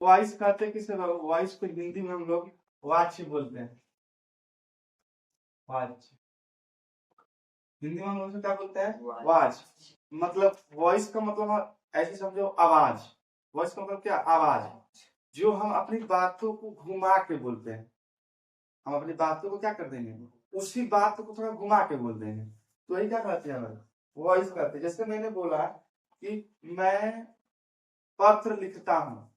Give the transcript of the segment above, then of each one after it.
Voice कहते हैं किसे? वॉइस को हिंदी में हम लोग वाच बोलते हैं। वाच हिंदी में हम लोग क्या बोलते हैं? वाच। मतलब वॉइस का मतलब ऐसे समझो आवाज। वॉइस का मतलब क्या? आवाज। जो हम अपनी बातों को घुमा के बोलते हैं। हम अपनी बातों को क्या कर देंगे? उसी बात को थोड़ा घुमा के बोल देंगे, तो यही क्या कहते हैं? वॉइस कहते हैं। जैसे मैंने बोला कि मैं पत्र लिखता हूँ,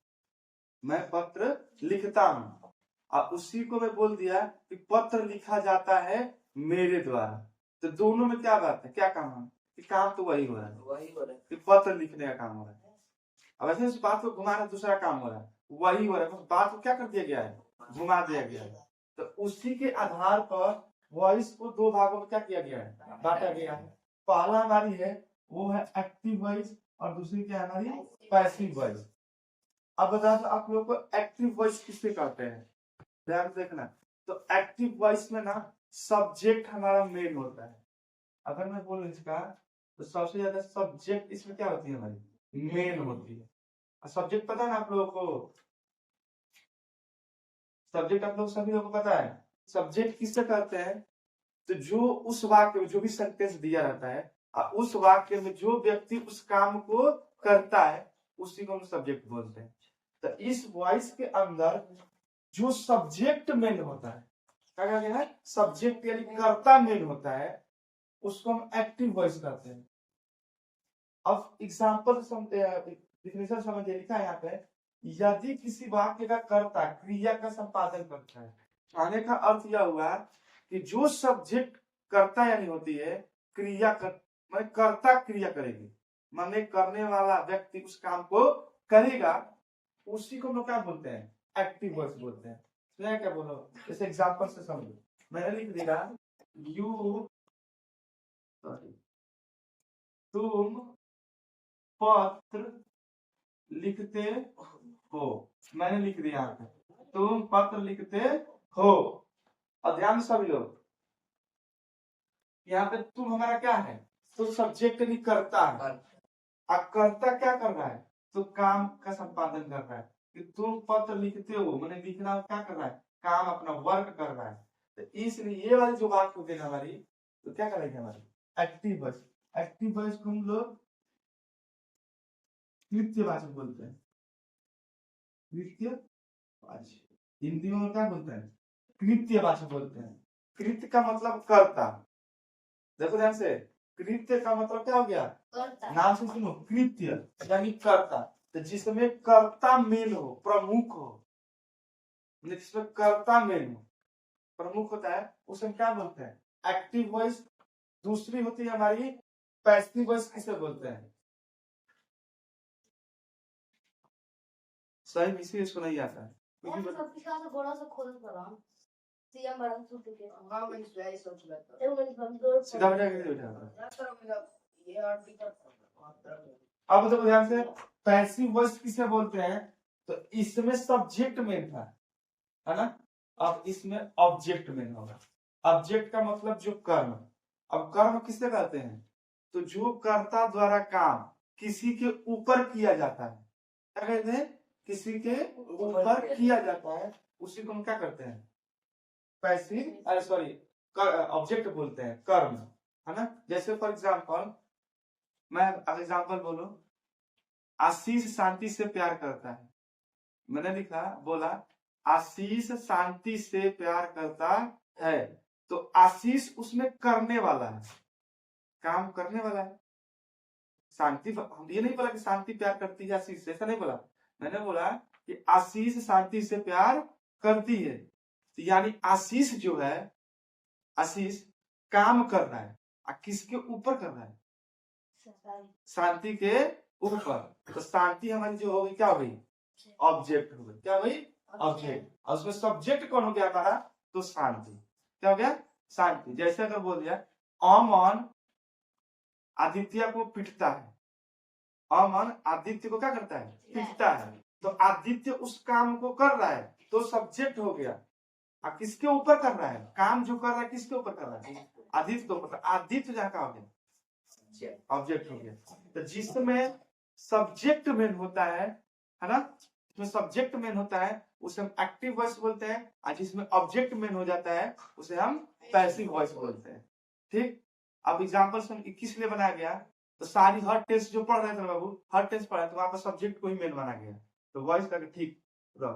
मैं पत्र लिखता हूँ, और उसी को मैं बोल दिया कि पत्र लिखा जाता है मेरे द्वारा। तो दोनों में क्या बात है? क्या काम है? कि काम तो वही हो रहा है, कि पत्र लिखने का काम हो रहा है। अब ऐसे उस बात को घुमाना दूसरा काम हो रहा है, वही हो रहा है। बात को क्या कर दिया गया है? घुमा दिया गया है। तो उसी के आधार पर वॉइस को दो भागों में क्या किया गया है? बांटा गया है। पहला हमारी है वो है एक्टिव वॉइस, और दूसरी क्या है हमारी? Passive voice. अब बता दो आप लोगों को एक्टिव वॉइस किससे कहते हैं? ध्यान देखना। तो एक्टिव वॉइस में ना सब्जेक्ट हमारा मेन होता है। अगर मैं बोलूं इसका, तो सबसे ज्यादा सब्जेक्ट इसमें क्या होती है? हमारी मेन होती है। सब्जेक्ट पता है ना आप लोगों को? सब्जेक्ट आप लोग सभी लोगों को पता है। सब्जेक्ट किससे कहते हैं? तो जो उस वाक्य में जो भी सेंटेंस दिया रहता है, उस वाक्य में जो व्यक्ति उस काम को करता है, उसी को हम सब्जेक्ट बोलते हैं। तो इस वॉइस के अंदर जो सब्जेक्ट मेन होता है, क्या कहते हैं? सब्जेक्ट यानी कर्ता मेन होता है, उसको हम एक्टिव वॉइस कहते हैं। अब एग्जाम्पल डिफिनेशन समझिए, लिखा है यहाँ पे, यदि किसी वाक्य का कर्ता क्रिया का संपादन करता है। कहने का अर्थ यह हुआ कि जो सब्जेक्ट कर्ता यानी होती है, क्रिया कर माने कर्ता क्रिया करेगी, माने करने वाला व्यक्ति उस काम को करेगा, उसी को हम लोग क्या बोलते हैं? एक्टिव वॉइस बोलते हैं। तो क्या बोलो, जैसे एग्जाम्पल से समझो। मैंने लिख दिया यू, तुम पत्र लिखते हो। मैंने लिख दिया यहाँ पे, तुम पत्र लिखते हो। और ध्यान से सभी लोग, यहाँ पे तुम हमारा क्या है? तो सब्जेक्ट नहीं करता है। अब करता क्या कर रहा है? तो काम का संपादन कर रहा है। कि तुम पत्र लिखते हो, मैंने लिखना क्या कर रहा है? काम, अपना वर्क कर रहा है। तो इसलिए ये वाली जो बात होती है हमारी, तो क्या करेंगे? हमारी एक्टिव वॉइस। एक्टिव वॉइस को हम लोग कृत्यवाचक बोलते हैं। कृत्यवाचक हिंदी में क्या बोलते हैं? कृत्यवाचक बोलते हैं। कृत्य का मतलब कर्ता। देखो ध्यान से, कृत्य का मतलब क्या हो गया? नाम से सुनो, कृत्य यानी कर्ता। तो जिसमें कर्ता मेन हो, प्रमुख हो, जिसमें कर्ता मेन हो, प्रमुख होता है, उसे क्या बोलते हैं? Active voice. दूसरी होती है हमारी पैसिव वॉइस, किसे बोलते हैं? सही इसी इसको नहीं आता है। सीधा अब देखो ध्यान से, पैसिव वॉइस किसे बोलते हैं? तो इसमें सब्जेक्ट मेन था, है ना? अब इसमें ऑब्जेक्ट मेन होगा। ऑब्जेक्ट का मतलब जो कर्म। अब कर्म किसे कहते हैं? तो जो कर्ता द्वारा काम किसी के ऊपर किया जाता है, क्या कहते हैं? किसी के ऊपर किया जाता है, उसी को हम क्या करते हैं? पैसिव, अरे सॉरी, ऑब्जेक्ट बोलते हैं, कर्म, है ना? जैसे फॉर एग्जाम्पल, मैं एग्जाम्पल बोलूं, आशीष शांति से प्यार करता है। मैंने लिखा, बोला आशीष शांति से प्यार करता है। तो आशीष उसमें करने वाला है, काम करने वाला है। शांति, हम ये नहीं बोला कि शांति प्यार करती है आशीष से, ऐसा नहीं बोला। मैंने बोला कि आशीष शांति से प्यार करती है। तो यानी आशीष जो है, आशीष काम कर रहा है, किसके ऊपर कर रहा है? शांति के ऊपर। तो शांति हमारी जो होगी क्या होगी? ऑब्जेक्ट हो गई। क्या भाई? ऑब्जेक्ट। और उसमें सब्जेक्ट कौन हो गया हमारा? तो शांति। क्या हो गया? शांति। जैसे अगर बोल दिया अमन आदित्य को पीटता है, अमन आदित्य को क्या करता है? पीटता है। तो आदित्य उस काम को कर रहा है, तो सब्जेक्ट हो गया। किसके ऊपर कर रहा है? काम जो कर रहा है किसके ऊपर कर रहा है? आदित्य के ऊपर। आदित्य जहाँ का हो गया ऑब्जेक्ट हो गया। तो जिसमें सब्जेक्ट मेन होता है ना, जिसमें सब्जेक्ट मेन होता है उसे हम एक्टिव वॉइस बोलते हैं, और जिसमें ऑब्जेक्ट मेन हो जाता है उसे हम पैसिव वॉइस बोलते हैं। ठीक, अब एग्जाम्पल किस लिए बनाया गया, तो सारी हर टेंस जो पढ़ रहे थे बाबू, हर टेंस पढ़ा तो वहां पर सब्जेक्ट को ही मेन बना गया, तो वॉइस का ठीक रह,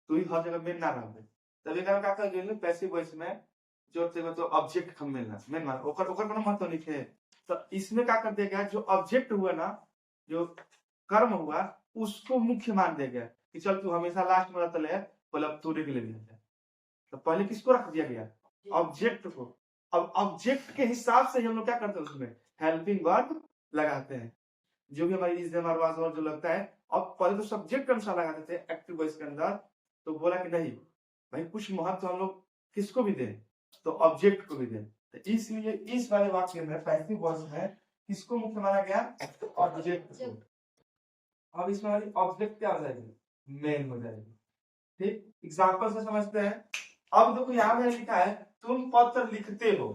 तो ही हर जगह मेन ना रह, तभी क्या कर गए पैसिव वॉइस में जो तो ऑब्जेक्ट हम मिलना मेन माना ओकर ओकर कोनो महत्व नहीं थे। तो इसमें क्या कर दिया गया, जो ऑब्जेक्ट हुआ ना, जो कर्म हुआ उसको मुख्य मान दिया गया कि चल तू हमेशा लास्ट में रहता है, पहले अब तू लिख ले लिया, तो पहले किसको रख दिया गया, ऑब्जेक्ट को। अब ऑब्जेक्ट के हिसाब से हम लोग क्या करते हैं उसमें हेल्पिंग वर्ब लगाते हैं, जो भी हमारी इज हमारे पास और जो लगता है। अब पहले तो सब्जेक्ट अनुसार लगाते थे एक्टिव वॉइस के अंदर, तो बोला कि नहीं भाई कुछ महत्व हम लोग किसको भी दें, तो ऑब्जेक्ट को भी दें, तो इसलिए इस वाले वाक्य में पैसिव वॉइस में किसको मुख्य माना गया, ऑब्जेक्ट को। अब इसमें हमारी ऑब्जेक्ट क्या हो जाएगी, मेन हो जाएगी। ठीक, एग्जांपल से समझते हैं। अब देखो यहाँ मैंने लिखा है तुम पत्र लिखते हो,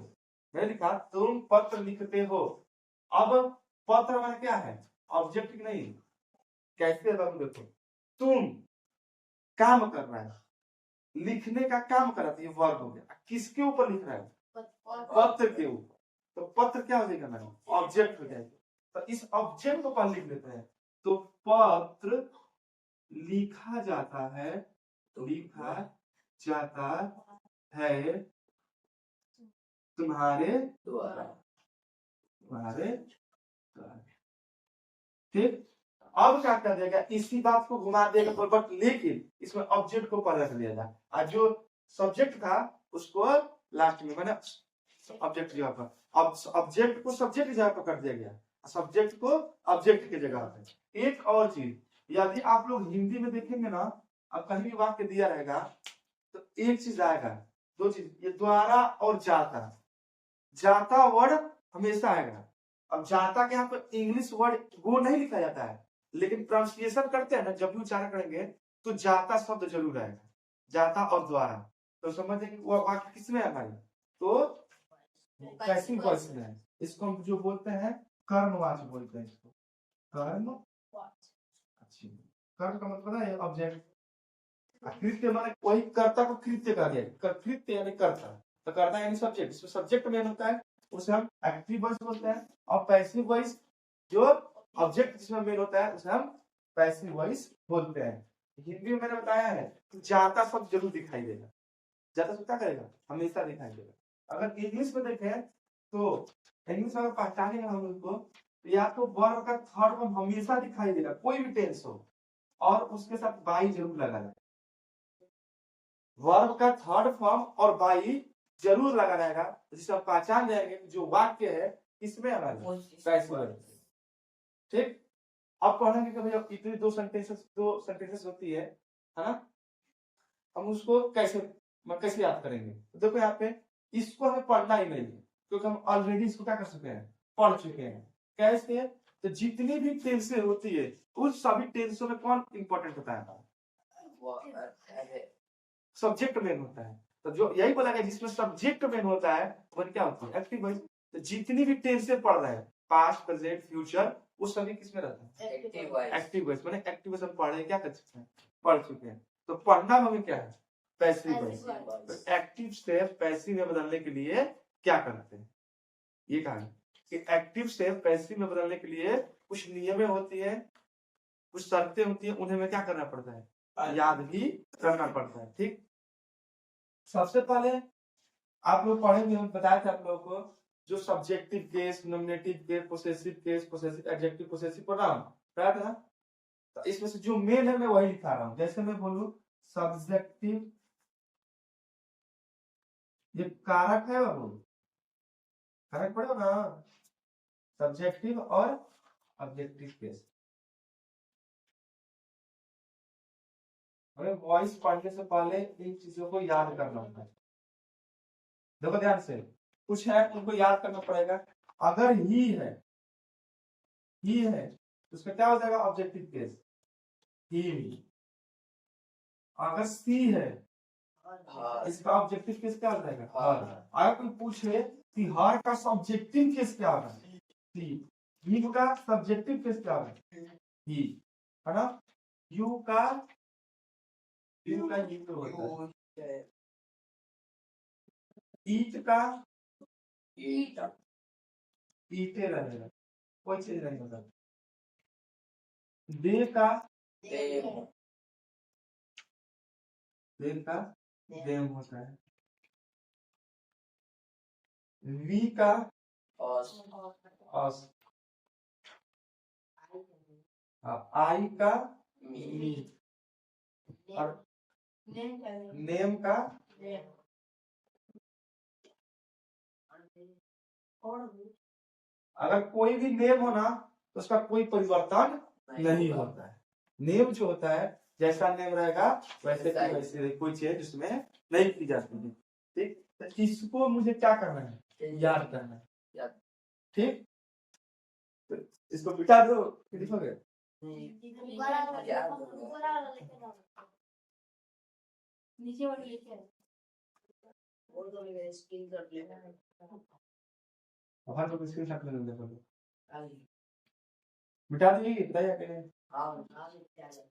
मैंने लिखा तुम पत्र लिखते हो। अब पत्र में क्या है, ऑब्जेक्ट नहीं, कैसे है देखो, तुम काम कर रहा है, लिखने का काम कर रहा है, ये वर्ब हो गया, किसके ऊपर लिख रहा है, पत्र के ऊपर, तो पत्र क्या हो जाएगा मैडम, ऑब्जेक्ट हो जाएगा। तो इस ऑब्जेक्ट को पहले लिख लेते हैं, तो पत्र लिखा जाता है, लिखा जाता है तुम्हारे द्वारा, तुम्हारे द्वारा। ठीक, अब क्या कर देगा, इसी बात को घुमा देगा, बट लेकिन इसमें ऑब्जेक्ट को पहले रख दिया जाए, और जो सब्जेक्ट था उसको लास्ट में, मैंने ऑब्जेक्ट जगह पर, अब ऑब्जेक्ट को सब्जेक्ट की जगह पर कर दिया गया, सब्जेक्ट को ऑब्जेक्ट की जगह पे। एक और चीज, यदि आप लोग हिंदी में देखेंगे ना, अब कहीं भी वाक्य दिया रहेगा तो एक चीज आएगा, दो चीज, ये द्वारा और जाता, जाता वर्ड हमेशा आएगा। अब जाता के यहाँ पर इंग्लिश वर्ड गो नहीं लिखा जाता है, लेकिन प्रोनाउंसिएशन करते हैं ना, जब भी उच्चारण करेंगे तो जाता शब्द जरूर आएगा, जाता और द्वारा, तो समझ कि वो वाक्य किसमें है भाई, तो पैसिव वॉइस में है। इसको हम जो बोलते हैं कर्मवाची बोलते हैं, इसको कर्म, अच्छी, कर्म का मतलब है ऑब्जेक्ट, कृत्य माने वही कर्ता को कृत्य कहा गया, कृत्य यानी कर्ता, तो कर्ता यानी सब्जेक्ट, इसमें सब्जेक्ट मेन होता है, उसे हम एक्टिव वॉइस बोलते हैं, और पैसिव वॉइस जो ऑब्जेक्ट जिसमें मेन होता है उसे हम पैसिव वॉइस बोलते हैं। हिंदी में मैंने बताया है जाता शब्द जरूर दिखाई देगा, जाता शब्द क्या करेगा, हमेशा दिखाई देगा। अगर इंग्लिश में देखें तो इंग्लिश में पहचानेंगे हम उसको, या तो वर्ब का थर्ड फॉर्म हमेशा दिखाई देगा, कोई भी टेंस हो, और उसके साथ बाई जरूर लगा रहेगा, वर्ब का थर्ड फॉर्म और बाई जरूर लगा रहेगा, जिससे आप पहचान जाएंगे जो वाक्य है इसमें हमारा पैसिव वॉइस। ठीक, अब पढ़ेंगे कि भैया इतनी दो सेंटेंसेस होती है ना, हम उसको कैसे याद करेंगे, तो देखो यहाँ पे इसको हमें पढ़ना ही नहीं है, क्योंकि हम ऑलरेडी इसको क्या कर चुके हैं, पढ़ चुके हैं। कैसे, तो जितनी भी टेंसें होती है उन सभी टेंसों में कौन इंपॉर्टेंट होता है, सब्जेक्ट मेन होता है। तो जो यही बोला गया जिसमें सब्जेक्ट मेन होता है वो क्या होता है, एक्टिव वॉइस। तो जितनी भी टेंसें पढ़ रहे हैं, पास्ट प्रेजेंट फ्यूचर, वो सभी किसमें रहता है, एक्टिव वॉइस। मैंने एक्टिव वॉइस हम पढ़े क्या कर चुके हैं, पढ़ चुके हैं। तो पढ़ना हमें क्या है, पैसिव वॉइस। तो एक्टिव से पैसिव में बदलने के लिए क्या करते हैं, ये कहा कि एक्टिव से पैसिव में बदलने के लिए कुछ नियमें होती है, कुछ शर्तें होती है, उन्हें हमें क्या करना पड़ता है, याद भी करना पड़ता है। ठीक, सबसे पहले आप लोग पढ़ेंगे, हम बताया था आप लोगों को, जो subjective case, nominative case, possessive case, possessive adjective, possessive pronoun पढ़ा था। तो इसमें से जो मेन है मैं वही लिखा रहा हूं, जैसे मैं बोलूं सब्जेक्टिव, ये कारक है बाबू, कारक पढ़ो ना, सब्जेक्टिव और ऑब्जेक्टिव केस। हमें वॉइस पढ़ने से पहले इन चीजों को याद करना होता है। देखो ध्यान से, कुछ है उनको याद करना पड़ेगा। अगर ही है तो उसका क्या हो जाएगा, ऑब्जेक्टिव केस, ही। अगर सी है इसका ऑब्जेक्टिव केस क्या हो जाएगा, हर। अगर कोई पूछे कि हर का सब्जेक्टिव केस क्या होगा, सी। ही का सब्जेक्टिव केस क्या होगा, ही, है ना। यू का यू होता है। ईट का ईटे रहेगा, कोई चीज नहीं होता। दे का देम होता है। वी का ऑस। आई का मी। और नेम का अगर कोई भी नेम हो ना तो उसका कोई परिवर्तन नहीं होता है। नेम जो होता है जैसा नेम रहेगा वैसे की वैसे कोई चीज उसमें नहीं की जाती है। ठीक, तो इसको मुझे क्या करना है, याद करना है। ठीक, तो इसको बिठा दो, लिखोगे नीचे वाली लिखे और तो मैं स्क्रीनशॉट लेना है। बाहर तो स्क्रीनशॉट ले लेंगे देखो बिठा दीजिए, बताइए अकेले। हां क्या है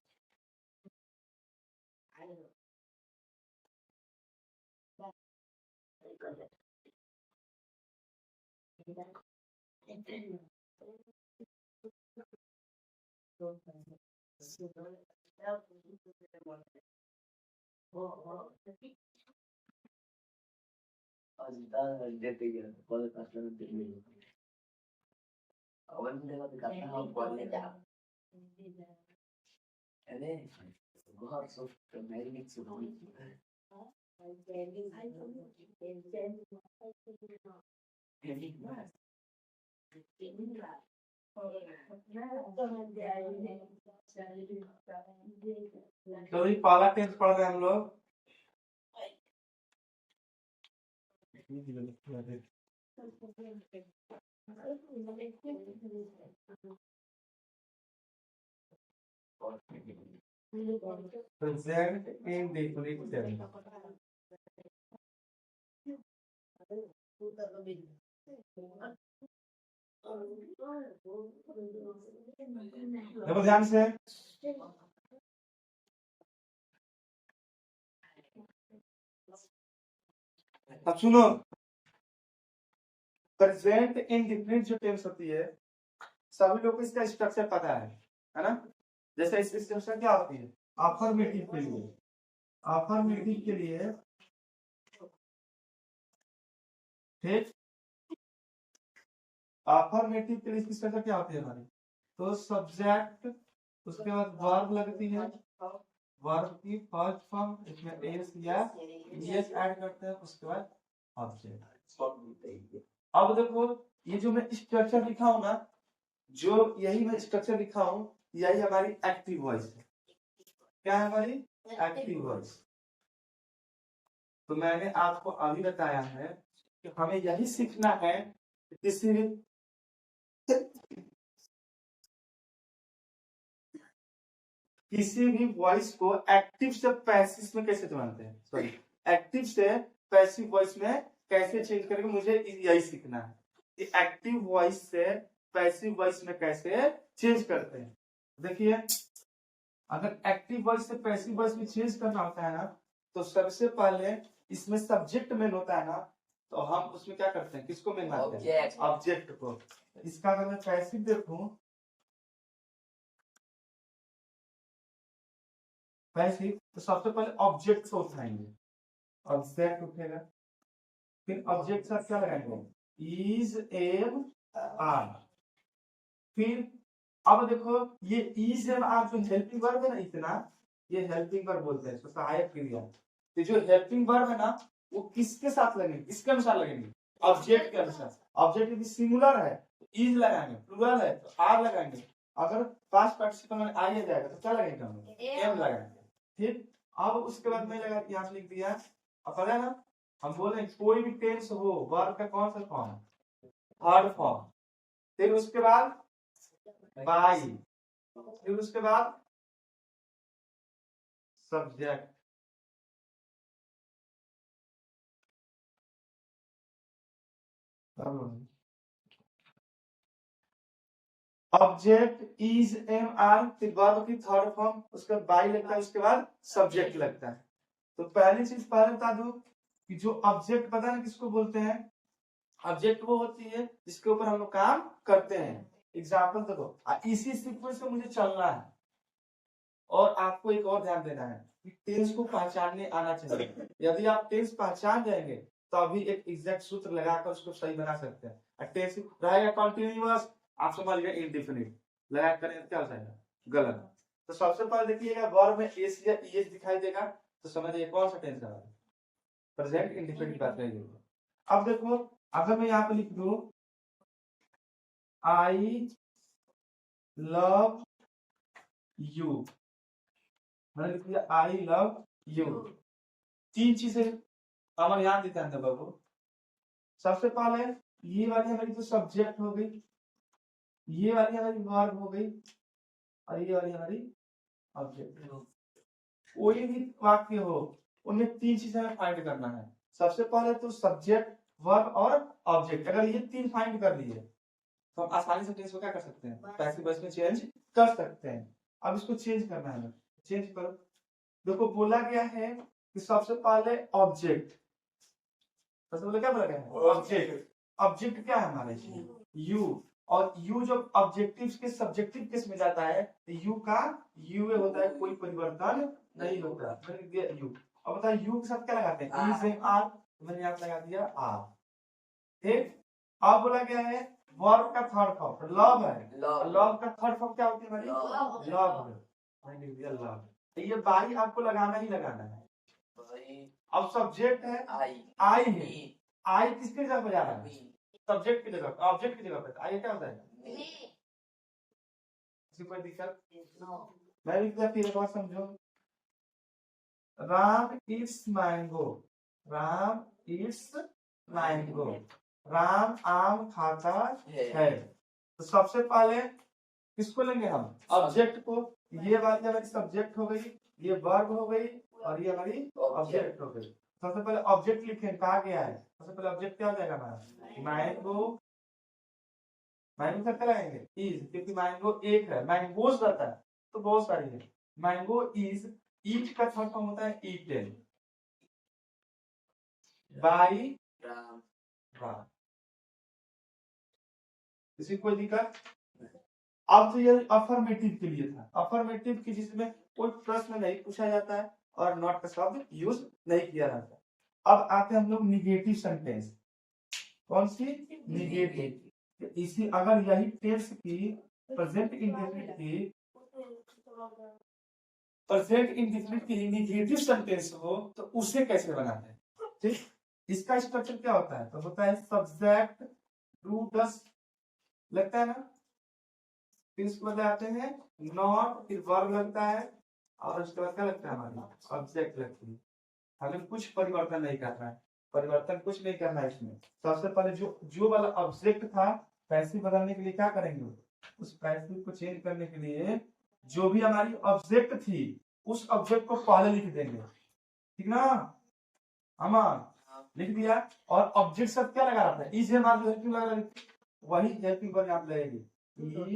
तो ये पहला टेंस पढ़ रहे हैं हम लोग। Present indefinite tense. देखो ध्यान से, अब सुनो। प्रेजेंट इंडेफिनिट जो टेंस होती है सभी लोग को इसका स्ट्रक्चर पता है ना। जैसे इस स्ट्रक्चर क्या होती है, अफर्मेटिव के लिए, अफर्मेटिव के लिए ठीक, अफर्मेटिव के लिए इसकी स्ट्रक्चर क्या होती है हमारी, तो सब्जेक्ट, उसके बाद वर्ब लगती है, वर्ब की फर्स्ट फॉर्म इसमें एस या एस ऐड करते हैं, उसके बाद ऑब्जेक्ट। अब देखो ये जो मैं स्ट्रक्चर लिखा हूं ना, जो यही मैं स्ट्रक्चर लिखा हूं यही हमारी एक्टिव वॉइस है। क्या है हमारी एक्टिव वॉइस। तो मैंने आपको अभी बताया है कि हमें यही सीखना है किसी भी वॉइस को एक्टिव से पैसिव में कैसे बनाते हैं, सॉरी एक्टिव से पैसिव वॉइस में कैसे चेंज करेंगे, मुझे यही सीखना है कि एक्टिव वॉइस से पैसिव वॉइस में कैसे चेंज करते हैं। देखिए अगर एक्टिव वॉइस से पैसिव वॉइस में चेंज करना होता है ना, तो सबसे पहले इसमें सब्जेक्ट मेन होता है ना, तो हम उसमें क्या करते हैं, किसको मेन मानते हैं, ऑब्जेक्ट को। इसका अगर मैं पैसिव देखूं, पैसिव तो सबसे पहले ऑब्जेक्ट को उठाएंगे, ऑब्जेक्ट उठेगा, फिर ऑब्जेक्ट साथ क्या लगाएंगे, इज एम आर। फिर अब देखो ये इज एम आर जो हेल्पिंग वर्ब है ना, इतना ये हेल्पिंग वर्ब बोलते हैं, इसको सहायक क्रिया। तो जो हेल्पिंग वर्ब है ना वो किसके साथ लगेंगे, किसके अनुसार लगेंगे, ऑब्जेक्ट के अनुसार। ऑब्जेक्ट यदि सिंगुलर है तो इज लगाएंगे, प्लूरल है तो आर लगाएंगे, अगर पास्ट पार्टिसिपल में आई जाएगा तो क्या लगेगा, हम एम लगाएंगे। ठीक, अब उसके बाद मैं लगा यहाँ लिख दिया, अब पता है ना हम बोले कोई भी टेंस हो वर्ब का कौन सा फॉर्म, थर्ड फॉर्म, फिर उसके बाद बाई, फिर उसके बाद subject. Object is am are, फिर वर्ब की थर्ड फॉर्म, उसके बाद बाई लगता है, उसके बाद सब्जेक्ट लगता है। तो पहली चीज पहले बता दूं कि जो ऑब्जेक्ट पता है किसको बोलते हैं? ऑब्जेक्ट वो होती है जिसके ऊपर हम लोग काम करते हैं। एग्जाम्पल देखो, इसी सीक्वेंस में मुझे चलना है। और आपको एक और ध्यान देना है कि टेंस को पहचानने आना चाहिए। यदि आप टेंस पहचान जाएंगे तो अभी एक एग्जैक्ट सूत्र लगाकर उसको सही बना सकते हैं। टेंस रहेगा कॉन्टिन्यूअस, आप समझ गए इंडेफिनिट लगा करें क्या हो जाएगा? गलत। तो सबसे पहले देखिएगा वर्ब में एस या ईएस दिखाई देगा तो समझिए कौन सा टेंस है, प्रेजेंट इंडेफिनिट बात करेंगे। अब देखो, अगर मैं यहाँ पे लिख दूं आई लव यू, मैंने लिख दिया आई लव यू। तीन चीजें हमारे यहाँ देता है बाबू। सबसे पहले ये वाली हमारी तो सब्जेक्ट हो गई, ये वाली हमारी वर्ब हो गई, और ये वाली हमारी ऑब्जेक्ट। कोई भी वाक्य हो उनमें तीन चीजें हमें फाइंड करना है। सबसे पहले तो सब्जेक्ट, वर्ब और ऑब्जेक्ट। अगर ये तीन फाइंड कर लिए तो हम आसानी से टेंस को क्या कर सकते हैं? पैसिव वॉइस में चेंज कर सकते हैं। अब इसको चेंज करना है, चेंज करो। देखो बोला गया है कि सबसे पहले ऑब्जेक्ट, सबसे पहले क्या बोला गया है? ऑब्जेक्ट। ऑब्जेक्ट क्या है हमारे? यू। और यू जब ऑब्जेक्टिव के सब्जेक्टिव केस में जाता है तो यू का यू होता है, कोई परिवर्तन नहीं होता। यू। अब बताओ यू के साथ क्या लगाते हैं? ई से आर, मैंने यहाँ लगा दिया आर। ठीक। अब बोला गया है वर्ब का थर्ड फॉर्म लव है। लव का थर्ड फॉर्म क्या होती है हमारी? लव। मैंने लिख दिया लव। ये बाई आपको लगाना ही लगाना है। अब सब्जेक्ट है आई है, आई किसके जगह पे जा रहा है? सब्जेक्ट की जगह, ऑब्जेक्ट की जगह पे। आई क्या होता है? कोई दिक्कत? मैं लिख दिया, फिर एक बार समझो। Ram it's mango, Ram it's mango. Ram आम खाता है। तो सबसे पहले किसको लेंगे हम? ऑब्जेक्ट को। ये बात हमारी सब्जेक्ट हो गई, ये वर्ब हो गई, और ये हमारी ऑब्जेक्ट हो गई। सबसे पहले ऑब्जेक्ट लिखें, कहा गया है सबसे पहले ऑब्जेक्ट क्या हो जाएगा हमारा? मैंगो। मैंगो का क्या लगाएंगे? इज, क्योंकि मैंगो एक है, मैंगोज रहता है तो बहुत सारी है। मैंगो इज, ईट का थर्ड फॉर्म होता है ईटेन बाई राम। इसी कोई दिक्कत? अब तो ये अफर्मेटिव के लिए था, अफर्मेटिव की जिसमें कोई प्रश्न नहीं पूछा जाता है और नॉट का शब्द यूज नहीं किया जाता। अब आते हम लोग निगेटिव सेंटेंस। कौन सी? निगेटिव। इसी अगर यही टेंस की प्रेजेंट इंडेफिनिट की, प्रेजेंट इंडेफिनिट की निगेटिव सेंटेंस हो तो उसे कैसे बनाते हैं? ठीक। इसका स्ट्रक्चर क्या होता है? तो होता है सब्जेक्ट डू डस लगता है ना, फिर इसके बाद आते हैं नॉट, फिर वर्ब लगता है, और उसके बाद क्या लगता है? हमारी ऑब्जेक्ट लगती है। हमें कुछ परिवर्तन नहीं करना है, परिवर्तन कुछ नहीं करना है इसमें। सबसे पहले जो वाला ऑब्जेक्ट था, पैसिव बदलने के लिए क्या करेंगे? उस पैसिव को चेंज करने के लिए जो भी हमारी ऑब्जेक्ट थी उस ऑब्जेक्ट को पहले लिख देंगे। ठीक ना? लिख दिया। और ऑब्जेक्ट सब क्या लगा रहा था? इज हमारा जो हेल्पिंग लगा रहा है वही हेल्पिंग वर्ब यहाँ लगेगी,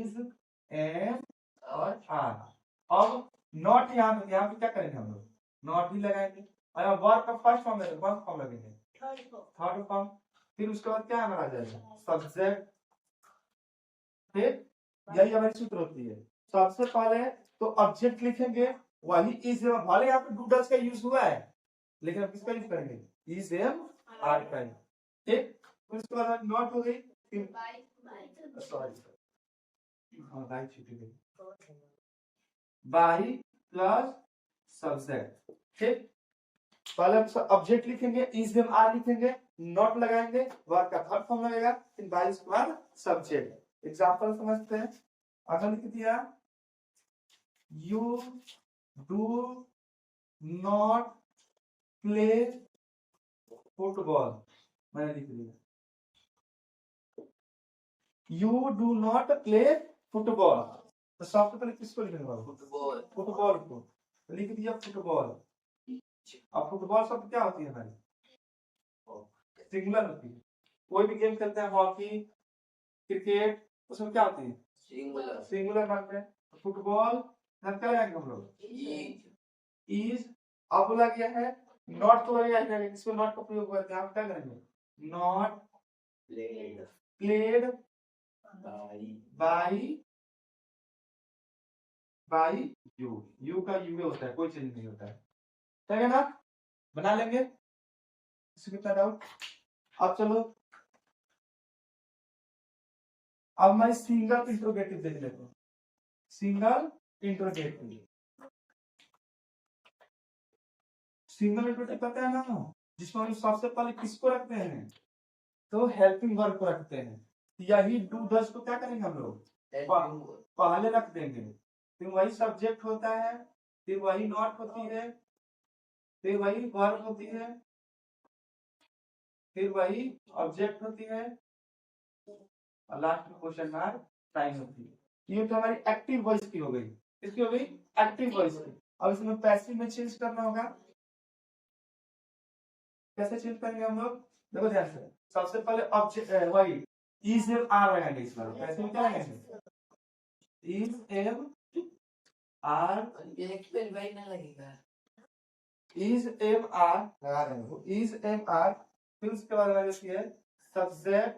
इज एम और आर। अब नॉट यहाँ पे क्या करेंगे हम लोग? नॉट ही लगाएंगे। और वर्ब का फर्स्ट फॉर्म है, कौन फॉर्म लगेंगे? Third form. फिर उसके बाद क्या हमारा आ जाएगा? सब्जेक्ट। ठीक। यही हमारी सूत्र होती है। सबसे पहले तो ऑब्जेक्ट लिखेंगे, वही इज, भले यहाँ पे डूडल्स का यूज हुआ है लेकिन अब किसका यूज करेंगे? इज एम आर का। ठीक। फिर उसके बाद नॉट हो गई, सॉरी बाई छूटी गई, बाई प्लस सब्जेक्ट। ठीक। पहले ऑब्जेक्ट लिखेंगे, इज एम आर लिखेंगे, नॉट लगाएंगे, वर्ब का थर्ड फॉर्म लगेगा, फिर बाई उसके बाद सब्जेक्ट। एग्जांपल समझते हैं। अगर लिख दिया you do not play football, मैंने लिख दिया you do not play football. तो सबसे पहले किसको लिखेंगे? फुटबॉल। फुटबॉल को लिख दिया फुटबॉल। अब फुटबॉल शब्द क्या होती है हमारी? सिंगुलर होती है। कोई भी गेम खेलते हैं, हॉकी, क्रिकेट, उसमें क्या होती है? सिंगुलर मानते हैं। फुटबॉल क्या लगाएंगे हम लोग? इज। अब बोला गया है नॉट तो लगेगा, इसमें नॉट का प्रयोग करते हैं, आप क्या करेंगे? नॉट प्लेड बाई यू का यू होता है, कोई चेंज नहीं होता है, ठीक है ना? बना लेंगे, इसमें कितना डाउट? अब चलो, अब मैं सिंगल इंट्रोगेटिव देख लेता हूँ। सिंगल इंट्रोगेटिव, सिंगल इंट्रोगेटिव पता है ना, जिसमें हम सबसे पहले किसको रखते हैं? तो हेल्पिंग वर्ब को रखते हैं। यही डू दस को क्या करेंगे हम लोग? पहले रख देंगे, फिर वही सब्जेक्ट होता है, फिर वही नॉट होती है, फिर वही वर्ब होती है, फिर वही ऑब्जेक्ट होती है, और लास्ट में क्वेश्चन मार्क साइन होती है। ये तो हमारी एक्टिव वॉइस की हो गई। इसकी हो गई एक्टिव वॉइस की। अब इसमें पैसिव में चेंज करना होगा। कैसे चेंज करेंगे हम लोग? देखो ध्यान से, सबसे पहले ऑब्जेक्ट वही इज एम आर लगाएंगे। इस बार पैसिव में क्या लगाएंगे? Is am are, is am are लगा रहे हैं, इज एम आर। फिर उसके बाद हमारी होती है subject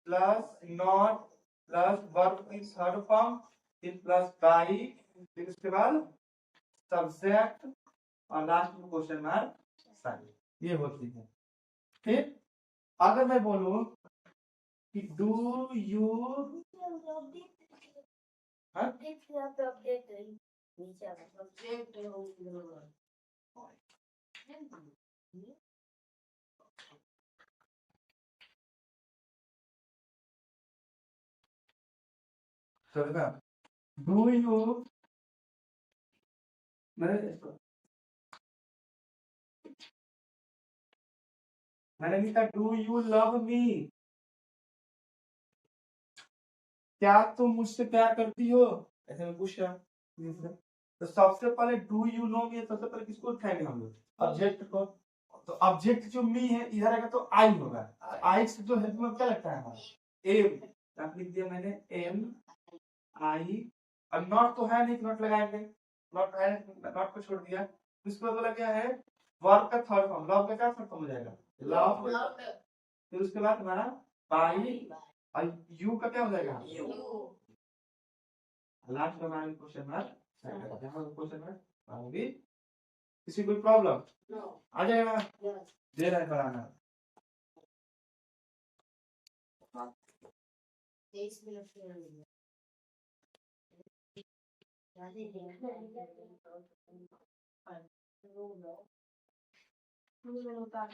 plus not plus verb की थर्ड फॉर्म, फिर प्लस बाई, फिर उसके बाद सब्जेक्ट, और लास्ट में क्वेश्चन मार्क साइन। ये होती है। फिर अगर मैं बोलूं कि डू यू, डू यू, मैंने लिखा डू यू लव मी, क्या तुम मुझसे प्यार करती हो, ऐसे में पूछ रहा। तो सबसे पहले डू यू नो मी, सबसे पहले किसको उठाएंगे हम लोग? ऑब्जेक्ट को। तो ऑब्जेक्ट जो मी है इधर आएगा तो आई होगा, आई से जो हेल्प में क्या लगता है हमारा? एम। लिख दिया मैंने एम आई। अब नॉट तो है नहीं, नॉट लगाएंगे, नॉट है, नॉट को छोड़ दिया। इसको बोला गया है वर्ब का थर्ड फॉर्म, लव का क्या थर्ड फॉर्म हो जाएगा? लव। फिर उसके बाद हमारा बाई, और यू का क्या हो जाएगा? लास्ट में हमारा क्वेश्चन मार्क, क्वेश्चन मार्क होगी। किसी कोई प्रॉब्लम आ जाएगा? दे रहा है पढ़ाना। 23 मिनट